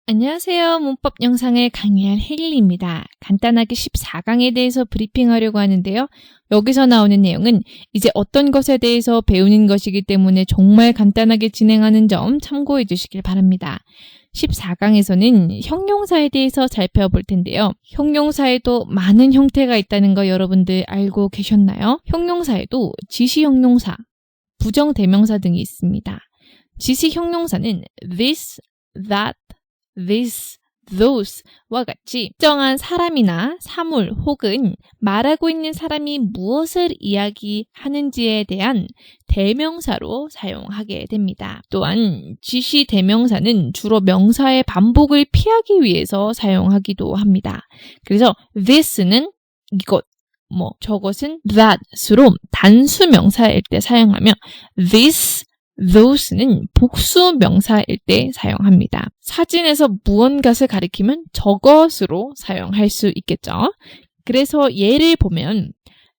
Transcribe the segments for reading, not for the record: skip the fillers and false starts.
안녕하세요. 문법 영상을 강의할 혜일리입니다. 간단하게 14강에 대해서 브리핑하려고 하는데요. 여기서 나오는 내용은 이제 어떤 것에 대해서 배우는 것이기 때문에 정말 간단하게 진행하는 점 참고해 주시길 바랍니다. 14강에서는 형용사에 대해서 살펴볼 텐데요. 형용사에도 많은 형태가 있다는 거 여러분들 알고 계셨나요? 형용사에도 지시형용사, 부정대명사 등이 있습니다. 지시형용사는 this, that, this, those와 같이 특정한 사람이나 사물 혹은 말하고 있는 사람이 무엇을 이야기하는지에 대한 대명사로 사용하게 됩니다. 또한 지시 대명사는 주로 명사의 반복을 피하기 위해서 사용하기도 합니다. 그래서 this는 이것, 저것은 that으로 단수 명사일 때 사용하며 this, those는 복수 명사일 때 사용합니다. 사진에서 무언가를 가리키면 저것으로 사용할 수 있겠죠. 그래서 예를 보면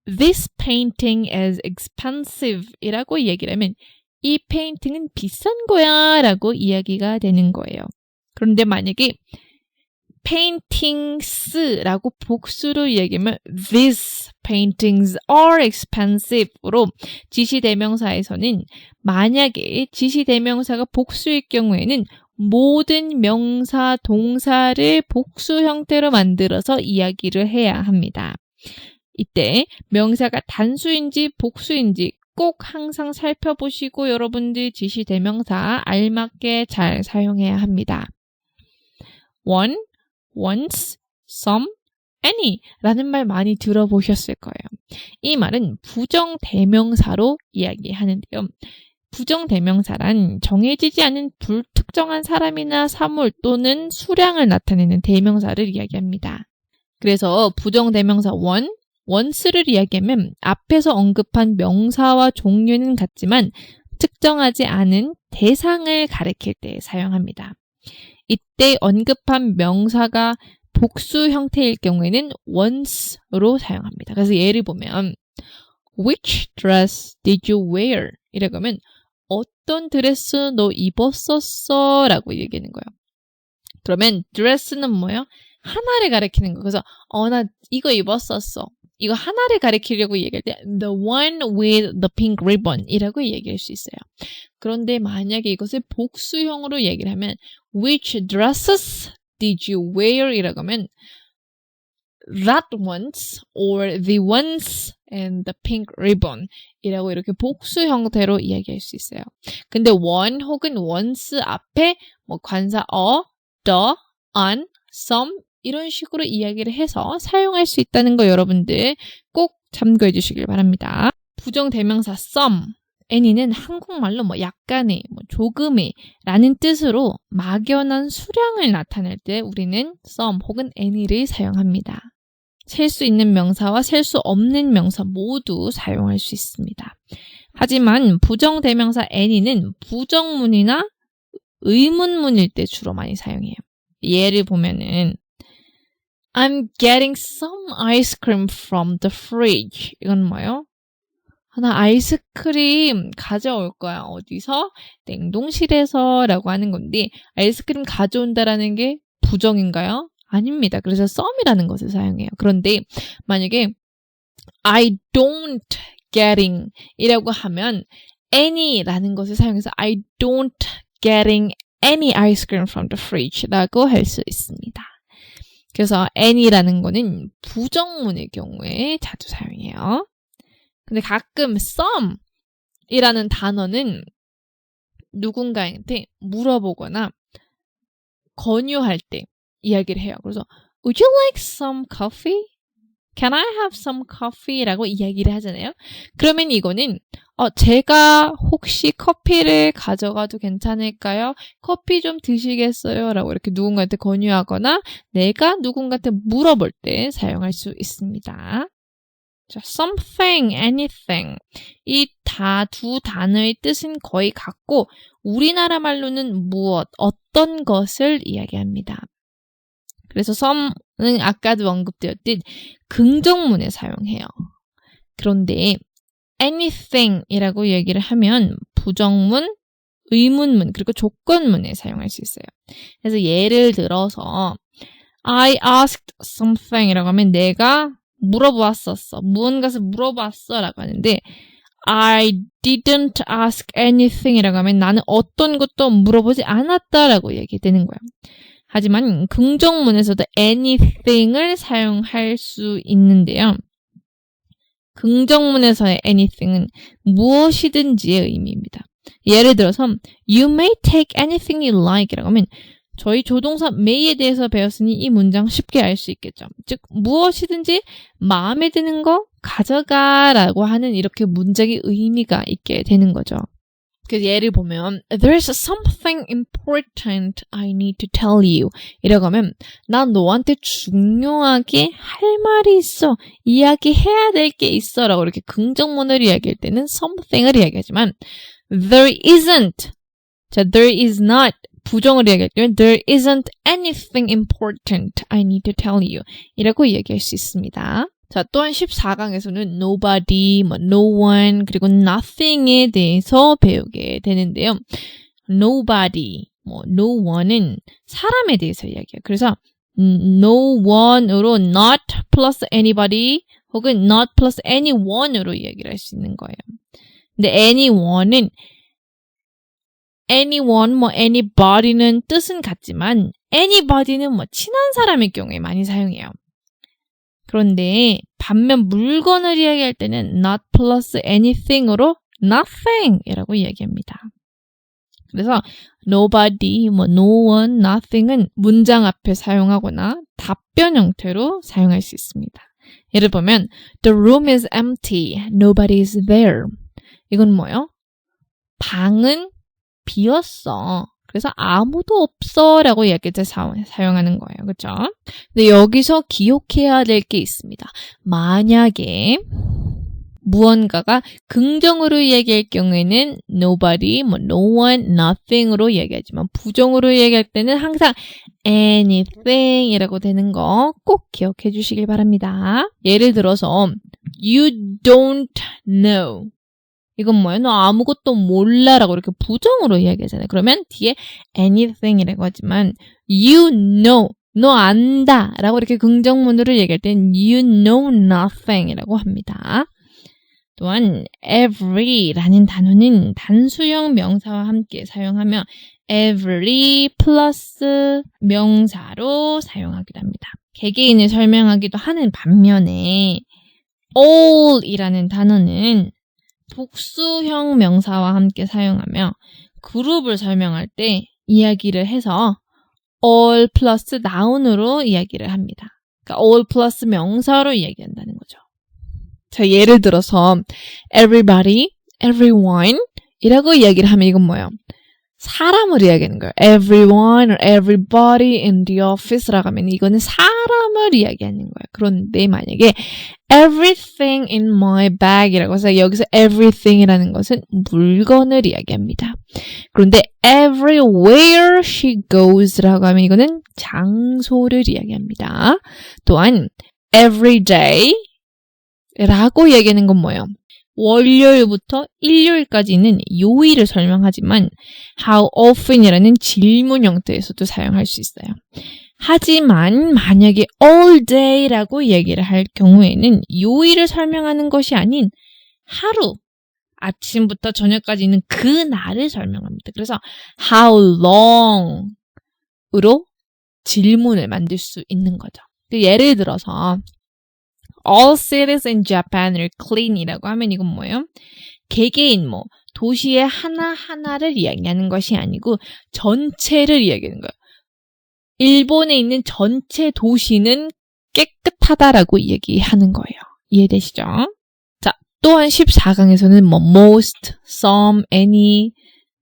This painting is expensive 이라고 얘기를 하면 이 페인팅은 비싼 거야 라고 이야기가 되는 거예요. 그런데 만약에 paintings라고 복수로 얘기하면 These paintings are expensive로 지시대명사에서는 만약에 지시대명사가 복수일 경우에는 모든 명사, 동사를 복수 형태로 만들어서 이야기를 해야 합니다. 이때 명사가 단수인지 복수인지 꼭 항상 살펴보시고 여러분들 지시대명사 알맞게 잘 사용해야 합니다. one, once, some, any 라는 말 많이 들어보셨을 거예요. 이 말은 부정대명사로 이야기하는데요. 부정대명사란 정해지지 않은 불특정한 사람이나 사물 또는 수량을 나타내는 대명사를 이야기합니다. 그래서 부정대명사 one, once를 이야기하면 앞에서 언급한 명사와 종류는 같지만 특정하지 않은 대상을 가리킬 때 사용합니다. 이때 언급한 명사가 복수 형태일 경우에는 once로 사용합니다. 그래서 예를 보면 Which dress did you wear? 이라고 하면 어떤 드레스 너 입었었어? 라고 얘기하는 거예요. 그러면 dress는 뭐예요? 하나를 가리키는 거. 그래서 나 이거 입었었어. 이거 하나를 가리키려고 얘기할 때 the one with the pink ribbon 이라고 얘기할 수 있어요. 그런데 만약에 이것을 복수형으로 얘기를 하면 Which dresses did you wear? 이라고 하면 that ones or the ones and the pink ribbon 이라고 이렇게 복수 형태로 이야기할 수 있어요. 근데 one 혹은 once 앞에 관사 the, an, some 이런 식으로 이야기를 해서 사용할 수 있다는 거 여러분들 꼭 참고해 주시길 바랍니다. 부정대명사 some, any는 한국말로 약간의, 조금의 라는 뜻으로 막연한 수량을 나타낼 때 우리는 some 혹은 any를 사용합니다. 셀 수 있는 명사와 셀 수 없는 명사 모두 사용할 수 있습니다. 하지만 부정대명사 any는 부정문이나 의문문일 때 주로 많이 사용해요. 예를 보면은 I'm getting some ice cream from the fridge. 이건 뭐예요? 나 아이스크림 가져올 거야. 어디서? 냉동실에서 라고 하는 건데 아이스크림 가져온다라는 게 부정인가요? 아닙니다. 그래서 some이라는 것을 사용해요. 그런데 만약에 I don't getting 이라고 하면 any라는 것을 사용해서 I don't getting any ice cream from the fridge 라고 할 수 있습니다. 그래서 any라는 거는 부정문의 경우에 자주 사용해요. 근데 가끔 some이라는 단어는 누군가한테 물어보거나 권유할 때 이야기를 해요. 그래서 Would you like some coffee? Can I have some coffee? 라고 이야기를 하잖아요. 그러면 이거는 제가 혹시 커피를 가져가도 괜찮을까요? 커피 좀 드시겠어요? 라고 이렇게 누군가한테 권유하거나 내가 누군가한테 물어볼 때 사용할 수 있습니다. 자, something, anything 이 두 단어의 뜻은 거의 같고 우리나라 말로는 무엇, 어떤 것을 이야기합니다. 그래서 some는 아까도 언급되었듯 긍정문에 사용해요. 그런데 anything이라고 얘기를 하면 부정문, 의문문 그리고 조건문에 사용할 수 있어요. 그래서 예를 들어서 I asked something 이라고 하면 내가 물어보았었어. 무언가를 물어봤어 라고 하는데 I didn't ask anything 이라고 하면 나는 어떤 것도 물어보지 않았다 라고 얘기되는 거야. 하지만 긍정문에서도 anything을 사용할 수 있는데요. 긍정문에서의 anything은 무엇이든지의 의미입니다. 예를 들어서 You may take anything you like 이라고 하면 저희 조동사 may에 대해서 배웠으니 이 문장 쉽게 알 수 있겠죠. 즉 무엇이든지 마음에 드는 거 가져가라고 하는 이렇게 문장의 의미가 있게 되는 거죠. 그 예를 보면 There's something important I need to tell you 이라고 하면 난 너한테 중요하게 할 말이 있어. 이야기해야 될 게 있어 라고 이렇게 긍정문을 이야기할 때는 something을 이야기하지만 There isn't 자, there is not 부정을 이야기할 때는 There isn't anything important I need to tell you 이라고 이야기할 수 있습니다. 자, 또한 14강에서는 nobody, no one, 그리고 nothing에 대해서 배우게 되는데요. nobody, no one은 사람에 대해서 이야기해요. 그래서 no one으로 not plus anybody 혹은 not plus anyone으로 이야기를 할 수 있는 거예요. 근데 anyone은 anyone, anybody는 뜻은 같지만 anybody는 친한 사람의 경우에 많이 사용해요. 그런데 반면 물건을 이야기할 때는 not plus anything으로 nothing이라고 이야기합니다. 그래서 nobody, no one, nothing은 문장 앞에 사용하거나 답변 형태로 사용할 수 있습니다. 예를 보면 The room is empty, nobody is there. 이건 뭐예요? 방은 비었어. 그래서 아무도 없어 라고 이야기할 때 사용하는 거예요. 그렇죠? 근데 여기서 기억해야 될 게 있습니다. 만약에 무언가가 긍정으로 이야기할 경우에는 nobody, no one, nothing으로 이야기하지만 부정으로 이야기할 때는 항상 anything 이라고 되는 거 꼭 기억해 주시길 바랍니다. 예를 들어서 you don't know 이건 뭐예요? 너 아무것도 몰라 라고 이렇게 부정으로 이야기하잖아요. 그러면 뒤에 anything이라고 하지만 you know, 너 안다 라고 이렇게 긍정문으로 얘기할 땐 you know nothing 이라고 합니다. 또한 every라는 단어는 단수형 명사와 함께 사용하며 every 플러스 명사로 사용하기도 합니다. 개개인을 설명하기도 하는 반면에 all이라는 단어는 복수형 명사와 함께 사용하며 그룹을 설명할 때 이야기를 해서 all 플러스 noun으로 이야기를 합니다. 그러니까 all 플러스 명사로 이야기한다는 거죠. 자, 예를 들어서 everybody, everyone 이라고 이야기를 하면 이건 뭐예요? 사람을 이야기하는 거예요. everyone or everybody in the office라고 하면 이거는 사람을 이야기하는 거예요. 그런데 만약에 everything in my bag이라고 해서 여기서 everything이라는 것은 물건을 이야기합니다. 그런데 everywhere she goes라고 하면 이거는 장소를 이야기합니다. 또한 everyday라고 이야기하는 건 뭐예요? 월요일부터 일요일까지 있는 요일을 설명하지만 how often이라는 질문 형태에서도 사용할 수 있어요. 하지만 만약에 all day라고 얘기를 할 경우에는 요일을 설명하는 것이 아닌 하루, 아침부터 저녁까지 있는 그 날을 설명합니다. 그래서 how long으로 질문을 만들 수 있는 거죠. 예를 들어서 All cities in Japan are clean이라고 하면 이건 뭐예요? 개개인 도시의 하나하나를 이야기하는 것이 아니고 전체를 이야기하는 거예요. 일본에 있는 전체 도시는 깨끗하다라고 얘기하는 거예요. 이해되시죠? 자, 또한 14강에서는 most, some, any,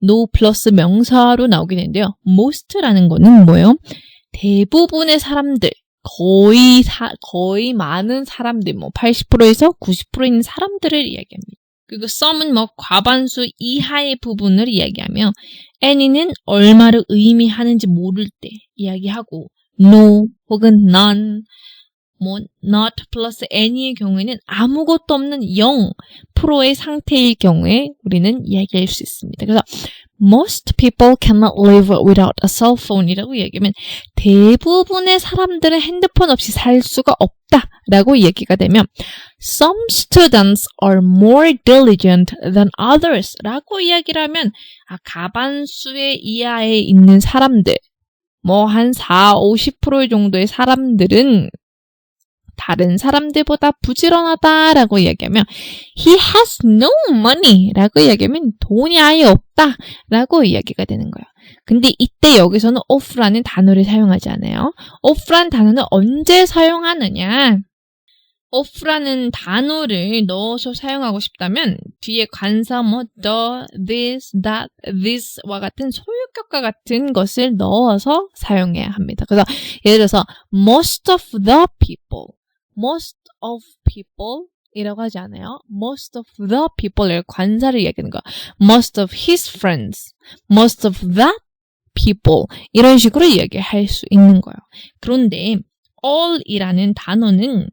no 플러스 명사로 나오게 되는데요. most라는 거는 뭐예요? 대부분의 사람들, 거의 많은 사람들, 80%에서 90% 있는 사람들을 이야기합니다. 그리고 some은 과반수 이하의 부분을 이야기하며 any는 얼마를 의미하는지 모를 때 이야기하고 no 혹은 none, not 플러스 any의 경우에는 아무것도 없는 0%의 상태일 경우에 우리는 이야기할 수 있습니다. 그래서 most people cannot live without a cell phone 이라고 얘기하면 대부분의 사람들은 핸드폰 없이 살 수가 없다 라고 얘기가 되면 some students are more diligent than others 라고 이야기를 하면 가반수의 이하에 있는 사람들 뭐 한 40-50% 정도의 사람들은 다른 사람들보다 부지런하다라고 이야기하면 he has no money라고 이야기하면 돈이 아예 없다라고 이야기가 되는 거예요. 근데 이때 여기서는 of라는 단어를 사용하지 않아요. of라는 단어는 언제 사용하느냐? of라는 단어를 넣어서 사용하고 싶다면 뒤에 관사 뭐 the, this, that, this와 같은 소유격과 같은 것을 넣어서 사용해야 합니다. 그래서 예를 들어서 most of the people 이라고 하지 않아요. most of the people을 관사를 얘기하는 거야. most of his friends, most of that people 이런 식으로 이야기할 수 있는 거예요. 그런데 all이라는 단어는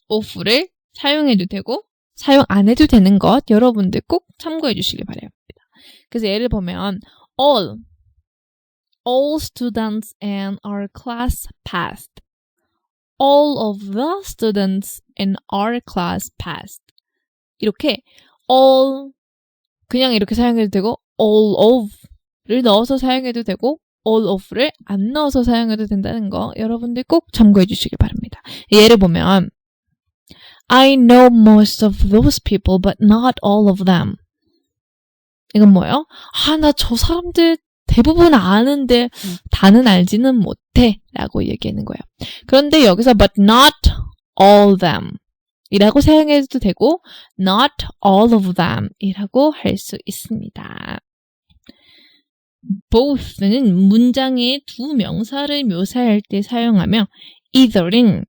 of를 사용해도 되고 사용 안 해도 되는 것 여러분들 꼭 참고해 주시길 바랍니다. 그래서 예를 보면 all students in our class passed. All of the students in our class passed. 이렇게 all 그냥 이렇게 사용해도 되고 all of를 넣어서 사용해도 되고 all of를 안 넣어서 사용해도 된다는 거 여러분들 꼭 참고해 주시길 바랍니다. 예를 보면 I know most of those people but not all of them. 이건 뭐예요? 나 저 사람들 대부분 아는데 다는 알지는 못해 라고 얘기하는 거예요. 그런데 여기서 but not all them 이라고 사용해도 되고 not all of them 이라고 할 수 있습니다. both는 문장의 두 명사를 묘사할 때 사용하며 either은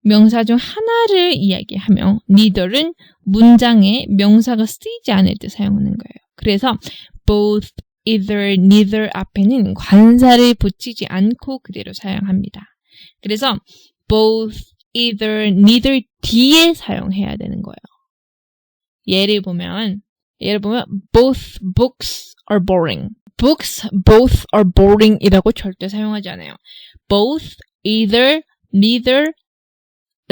명사 중 하나를 이야기하며 neither은 문장에 명사가 쓰이지 않을 때 사용하는 거예요. 그래서 both, either, neither 앞에는 관사를 붙이지 않고 그대로 사용합니다. 그래서 both, either, neither 뒤에 사용해야 되는 거예요. 예를 보면 both books are boring. books, both are boring 이라고 절대 사용하지 않아요. both, either, neither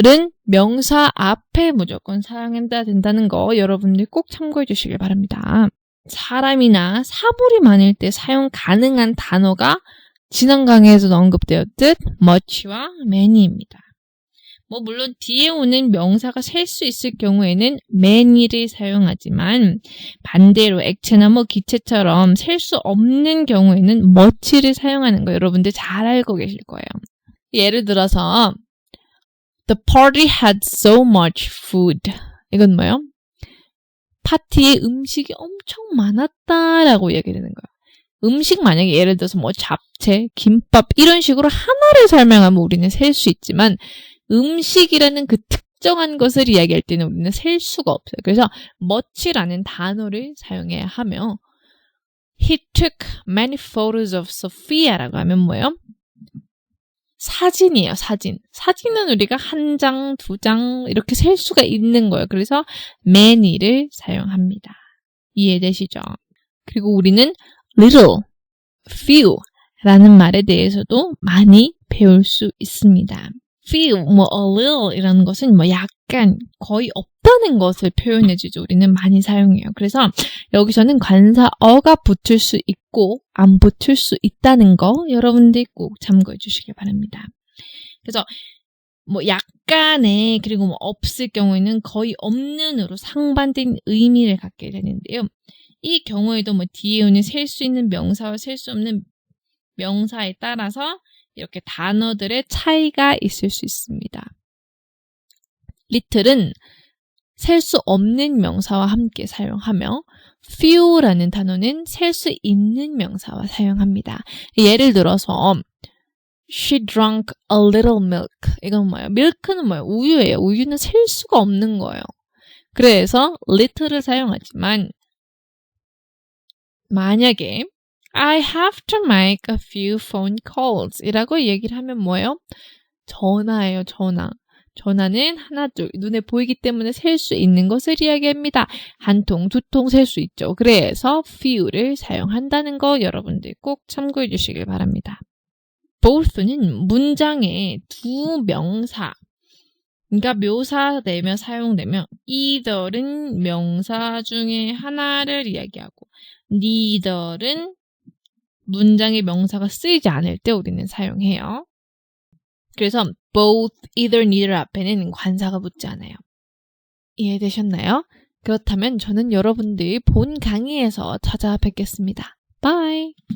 는 명사 앞에 무조건 사용해야 된다는 거 여러분들 꼭 참고해 주시길 바랍니다. 사람이나 사물이 많을 때 사용 가능한 단어가 지난 강의에서도 언급되었듯 much와 many입니다. 물론 뒤에 오는 명사가 셀 수 있을 경우에는 many를 사용하지만 반대로 액체나 기체처럼 셀 수 없는 경우에는 much를 사용하는 거 여러분들 잘 알고 계실 거예요. 예를 들어서 The party had so much food. 이건 뭐예요? 파티에 음식이 엄청 많았다라고 얘기되는 거예요. 음식 만약에 예를 들어서 잡채, 김밥 이런 식으로 하나를 설명하면 우리는 셀 수 있지만 음식이라는 그 특정한 것을 이야기할 때는 우리는 셀 수가 없어요. 그래서 much라는 단어를 사용해야 하며 He took many photos of Sophia라고 하면 뭐예요? 사진이에요, 사진. 사진은 우리가 한 장, 두 장 이렇게 셀 수가 있는 거예요. 그래서 many를 사용합니다. 이해되시죠? 그리고 우리는 little, few 라는 말에 대해서도 많이 배울 수 있습니다. few, a little 이라는 것은 약간, 거의 없다는 것을 표현해주죠. 우리는 많이 사용해요. 그래서 여기서는 관사어가 붙을 수 있고 안 붙을 수 있다는 거 여러분들 꼭 참고해 주시길 바랍니다. 그래서 약간의 그리고 없을 경우에는 거의 없는으로 상반된 의미를 갖게 되는데요. 이 경우에도 뒤에 오는 셀 수 있는 명사와 셀 수 없는 명사에 따라서 이렇게 단어들의 차이가 있을 수 있습니다. little은 셀 수 없는 명사와 함께 사용하며 few라는 단어는 셀 수 있는 명사와 사용합니다. 예를 들어서 She drank a little milk. 이건 뭐예요? milk는 뭐예요? 우유예요. 우유는 셀 수가 없는 거예요. 그래서 little를 사용하지만 만약에 I have to make a few phone calls 이라고 얘기를 하면 뭐예요? 전화예요, 전화. 전화는 하나, 둘, 눈에 보이기 때문에 셀 수 있는 것을 이야기합니다. 한 통, 두 통 셀 수 있죠. 그래서 few를 사용한다는 거 여러분들 꼭 참고해 주시길 바랍니다. both는 문장의 두 명사, 그러니까 묘사되며 사용되며 either은 명사 중에 하나를 이야기하고 neither는 문장의 명사가 쓰이지 않을 때 우리는 사용해요. 그래서 both, either, neither 앞에는 관사가 붙지 않아요. 이해되셨나요? 그렇다면 저는 여러분들 본 강의에서 찾아뵙겠습니다. Bye!